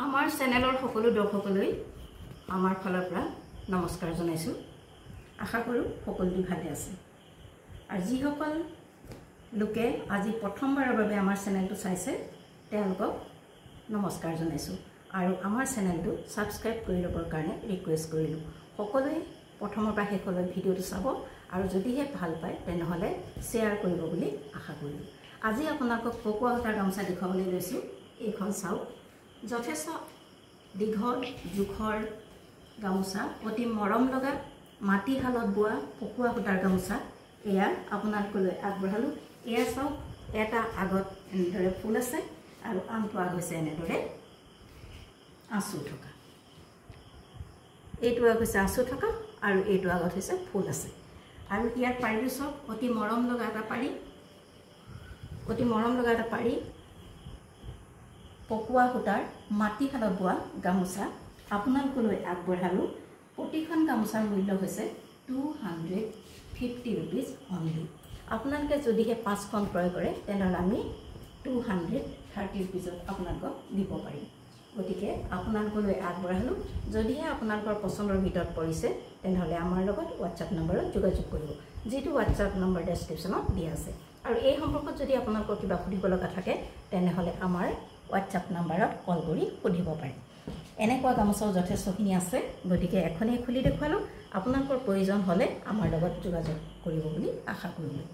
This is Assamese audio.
আমাৰ চেনেলৰ সকলো দৰ্শকলৈ আমাৰ ফালৰ পৰা নমস্কাৰ জনাইছো। আশা কৰো সকলোৱে ভালে আছে। আৰু যিসকল লোকে আজি প্ৰথমবাৰৰ বাবে আমাৰ চেনেলটো চাইছে তেওঁলোকক নমস্কাৰ জনাইছো। আৰু আমাৰ চেনেলটো সাবস্ক্ৰাইব কৰি ল'বৰ কাৰণে ৰিকুৱেষ্ট কৰিলো। সকলোৱে প্ৰথমৰ পৰা শেষলৈ ভিডিঅ'টো চাব আৰু যদিহে ভাল পায় তেনেহলে শ্বেয়াৰ কৰিব বুলি আশা কৰিলো। আজি আপোনালোকক পকোৱা সূতাৰ গামোচা দেখাবলৈ লৈছো। এইখন চাওক, যথেষ্ট দীঘল জোখৰ গামোচা, অতি মৰম লগা মাটিশালত বোৱা পকোৱা সূতাৰ গামোচা। এয়া আপোনালোকলৈ আগবঢ়ালো। এয়া চাওক, এটা আগত এনেদৰে ফুল আছে আৰু আনটো আগ হৈছে এনেদৰে আঁচু থকা। এইটো আগ হৈছে আঁচু থকা আৰু এইটো আগত হৈছে ফুল আছে। আৰু ইয়াৰ পাৰিটো চাওক, অতি মৰম লগা এটা পাৰি, অতি মৰম লগা এটা পাৰি পকোৱা সূতাৰ মাটিশালত বোৱা গামোচা আপোনালোকলৈ আগবঢ়ালো। প্ৰতিখন গামোচাৰ মূল্য হৈছে 250 rupees অনলি। আপোনালোকে যদিহে 5খন ক্ৰয় কৰে তেনেহ'লে আমি 230 rupeesত আপোনালোকক দিব পাৰিম। গতিকে আপোনালোকলৈ আগবঢ়ালো। যদিহে আপোনালোকৰ পচন্দৰ ভিতৰত পৰিছে তেনেহ'লে আমাৰ লগত হোৱাটছআপ নম্বৰত যোগাযোগ কৰিব, যিটো হোৱাটছআপ নম্বৰ ডেছক্ৰিপশ্যনত দিয়া আছে। আৰু এই সম্পৰ্কত যদি আপোনালোকৰ কিবা সুধিব লগা থাকে তেনেহ'লে আমাৰ হোৱাটছআপ নম্বৰত কল কৰি সুধিব পাৰে। এনেকুৱা গামোচাও যথেষ্টখিনি আছে, গতিকে এখনেই খুলি দেখুৱালোঁ। আপোনালোকৰ প্ৰয়োজন হ'লে আমাৰ লগত যোগাযোগ কৰিব বুলি আশা কৰিলোঁ।